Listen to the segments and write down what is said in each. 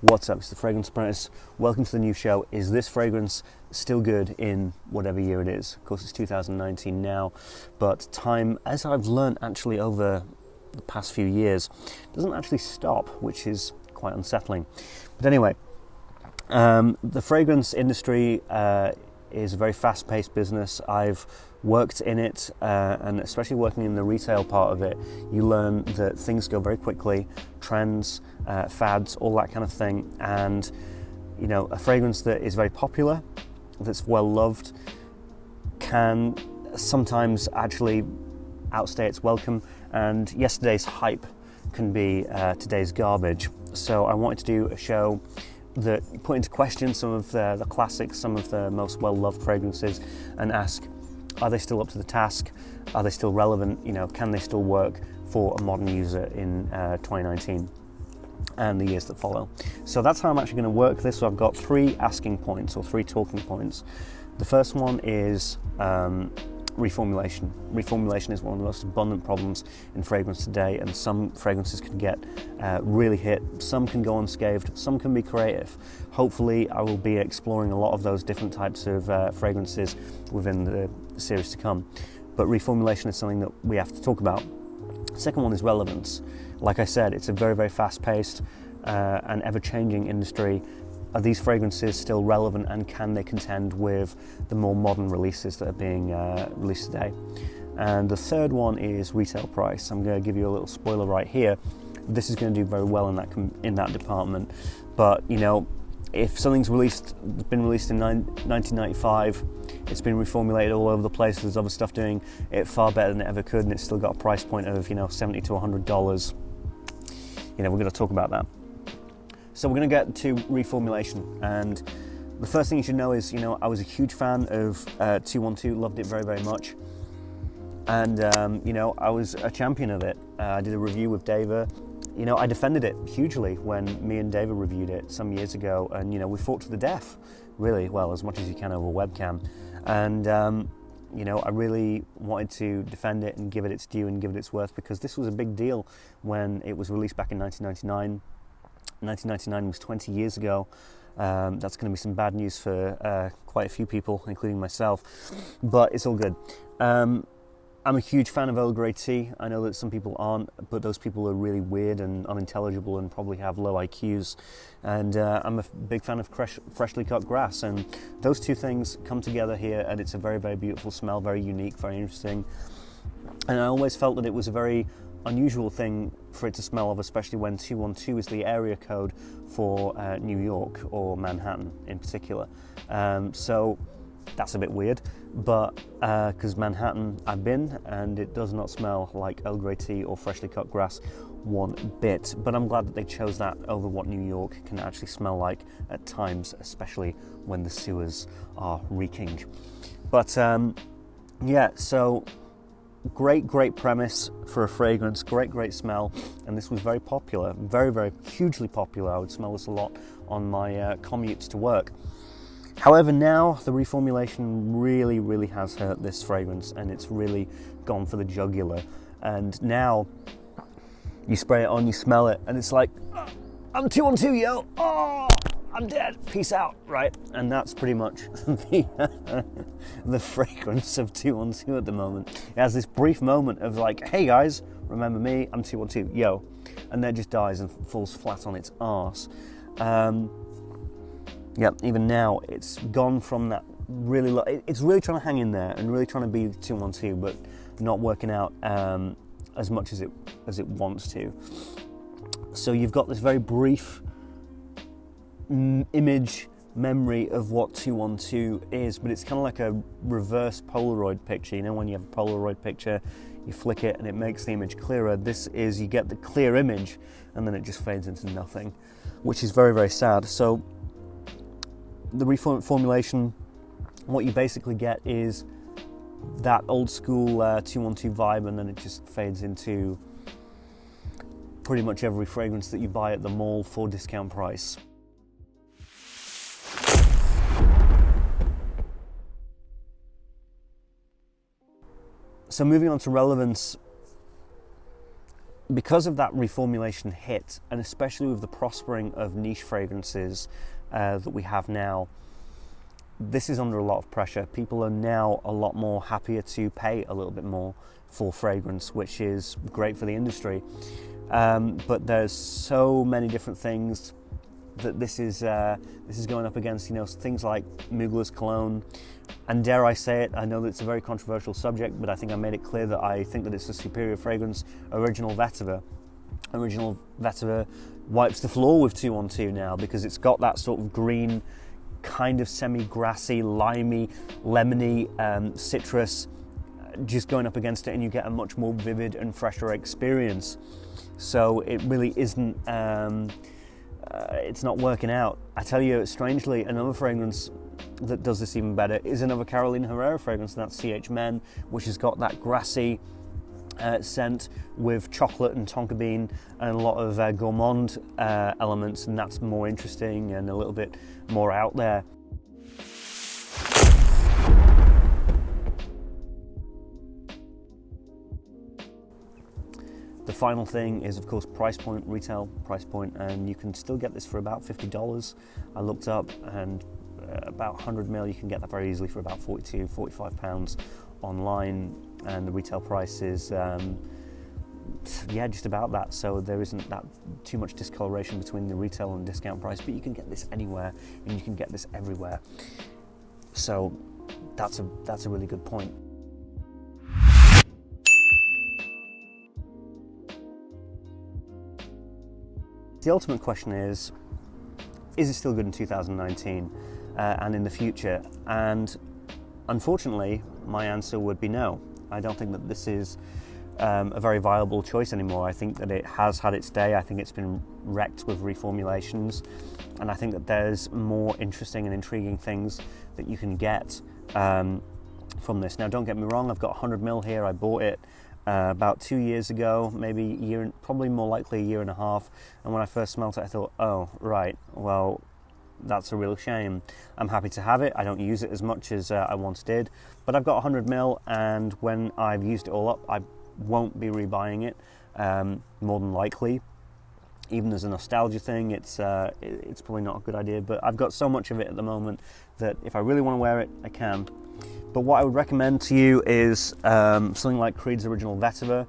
What's up, it's the Fragrance Apprentice. Welcome to the new show. Is this fragrance still good in whatever year it is? Of course, it's 2019 now, but time, as I've learned actually over the past few years, doesn't actually stop, which is quite unsettling. But anyway, the fragrance industry is a very fast-paced business. I've worked in it, and especially working in the retail part of it, you learn that things go very quickly, trends, fads, all that kind of thing. And you know, a fragrance that is very popular, that's well loved, can sometimes actually outstay its welcome, and yesterday's hype can be today's garbage. So I wanted to do a show that put into question some of the classics, some of the most well-loved fragrances, and ask, are they still up to the task? Are they still relevant? You know, can they still work for a modern user in 2019 and the years that follow? So that's how I'm actually going to work this. So I've got three asking points, or three talking points. The first one is reformulation. Reformulation is one of the most abundant problems in fragrance today, and some fragrances can get really hit, some can go unscathed, some can be creative. Hopefully I will be exploring a lot of those different types of fragrances within the series to come, but reformulation is something that we have to talk about. Second one is relevance. Like I said, it's a very, very fast-paced and ever-changing industry. Are these fragrances still relevant, and can they contend with the more modern releases that are being released today? And the third one is retail price. I'm going to give you a little spoiler right here. This is going to do very well in that department. But you know, if something's been released in 1995, it's been reformulated all over the place. There's other stuff doing it far better than it ever could, and it's still got a price point of $70 to $100. You know, we're going to talk about that. So we're going to get to reformulation, and the first thing you should know is, you know, I was a huge fan of 212, loved it very, very much, and you know, I was a champion of it. I did a review with Dava. You know, I defended it hugely when me and Dava reviewed it some years ago, and you know, we fought to the death, really, well, as much as you can over webcam, and you know, I really wanted to defend it and give it its due and give it its worth, because this was a big deal when it was released back in 1999. 1999 was 20 years ago. That's going to be some bad news for quite a few people, including myself, but it's all good. I'm a huge fan of Earl Gray tea. I know that some people aren't, but those people are really weird and unintelligible and probably have low IQs. And I'm a big fan of freshly cut grass, and those two things come together here, and it's a very, very beautiful smell, very unique, very interesting. And I always felt that it was a very unusual thing for it to smell of, especially when 212 is the area code for New York, or Manhattan in particular. So that's a bit weird, but because Manhattan I've been, and it does not smell like Earl Grey tea or freshly cut grass one bit. But I'm glad that they chose that over what New York can actually smell like at times, especially when the sewers are reeking. But yeah, so great premise for a fragrance, great smell, and this was very popular, very hugely popular. I would smell this a lot on my commutes to work. However, now the reformulation really has hurt this fragrance, and it's really gone for the jugular. And now you spray it on, you smell it, and it's like, oh, I'm 212, yo, oh, I'm dead, peace out, right? And that's pretty much the fragrance of 212 at the moment. It has this brief moment of like, hey guys, remember me, I'm 212, yo, and then it just dies and falls flat on its arse. Yeah, even now, it's gone from that really low, it's really trying to hang in there and really trying to be 212, but not working out as much as it wants to. So you've got this very brief image memory of what 212 is, but it's kind of like a reverse Polaroid picture. You know, when you have a Polaroid picture, you flick it and it makes the image clearer. This is, you get the clear image and then it just fades into nothing, which is very sad. So the reformulation, what you basically get is that old school 212 vibe, and then it just fades into pretty much every fragrance that you buy at the mall for discount price. So moving on to relevance, because of that reformulation hit, and especially with the prospering of niche fragrances that we have now, this is under a lot of pressure. People are now a lot more happier to pay a little bit more for fragrance, which is great for the industry. But there's so many different things that this is going up against. You know, things like Mugler's cologne, and dare I say it, I know that it's a very controversial subject, but I think I made it clear that I think that it's a superior fragrance. Original Vetiver wipes the floor with 212 now, because it's got that sort of green, kind of semi-grassy, limey, lemony citrus just going up against it, and you get a much more vivid and fresher experience. So it really isn't, it's not working out. I tell you, strangely, another fragrance that does this even better is another Carolina Herrera fragrance, and that's CH Men, which has got that grassy scent with chocolate and tonka bean and a lot of gourmand elements, and that's more interesting and a little bit more out there. The final thing is, of course, price point, retail price point, and you can still get this for about $50. I looked up, and about 100 ml, you can get that very easily for about £42, £45 online, and the retail price is, just about that. So there isn't that too much discoloration between the retail and discount price, but you can get this anywhere, and you can get this everywhere. So that's a really good point. The ultimate question is it still good in 2019 and in the future? And unfortunately, my answer would be no. I don't think that this is a very viable choice anymore. I think that it has had its day. I think it's been wrecked with reformulations, and I think that there's more interesting and intriguing things that you can get from this. Now, don't get me wrong, I've got 100 ml here. I bought it about 2 years ago, maybe a year, probably more likely a year and a half, and when I first smelt it I thought, oh right, well, that's a real shame. I'm happy to have it. I don't use it as much as I once did, but I've got 100 ml, and when I've used it all up, I won't be rebuying it, more than likely. Even as a nostalgia thing, it's probably not a good idea, but I've got so much of it at the moment that if I really want to wear it, I can. But what I would recommend to you is something like Creed's Original Vetiver.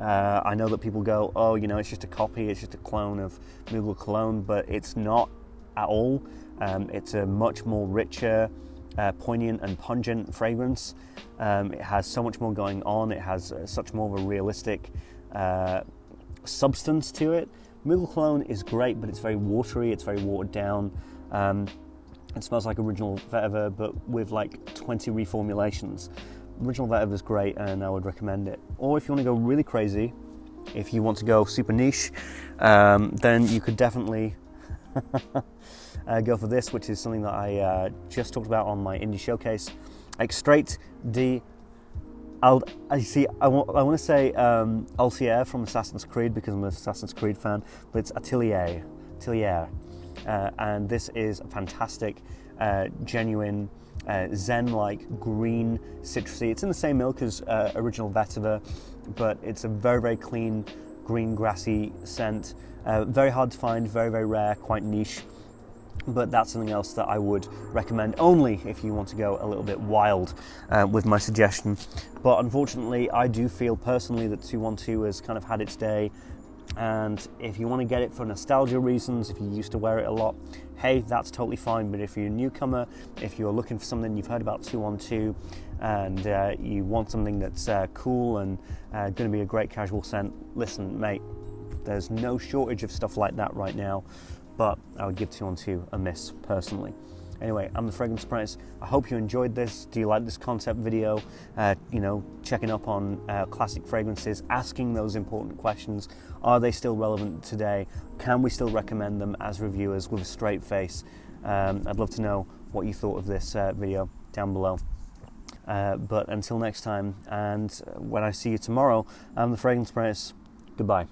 I know that people go, oh, you know, it's just a copy, it's just a clone of Mugler cologne, but it's not at all. It's a much more richer, poignant and pungent fragrance. It has so much more going on. It has such more of a realistic substance to it. Mugler cologne is great, but it's very watery, it's very watered down. It smells like Original Vetiver, but with like 20 reformulations. Original Vetiver is great, and I would recommend it. Or if you want to go really crazy, if you want to go super niche, then you could definitely go for this, which is something that I just talked about on my indie showcase. Extrait de... I want to say Ultier from Assassin's Creed, because I'm an Assassin's Creed fan, but it's Atelier. And this is a fantastic, genuine, zen-like green citrusy. It's in the same milk as Original Vetiver, but it's a very, very clean, green, grassy scent. Very hard to find, very, very rare, quite niche. But that's something else that I would recommend only if you want to go a little bit wild with my suggestion. But unfortunately, I do feel personally that 212 has kind of had its day. And if you want to get it for nostalgia reasons, if you used to wear it a lot, hey, that's totally fine. But if you're a newcomer, if you're looking for something, you've heard about 212, and you want something that's cool and going to be a great casual scent, listen, mate, there's no shortage of stuff like that right now, but I would give 212 a miss, personally. Anyway, I'm the Fragrance Apprentice. I hope you enjoyed this. Do you like this concept video? Checking up on classic fragrances, asking those important questions. Are they still relevant today? Can we still recommend them as reviewers with a straight face? I'd love to know what you thought of this video down below. But until next time, and when I see you tomorrow, I'm the Fragrance Apprentice. Goodbye.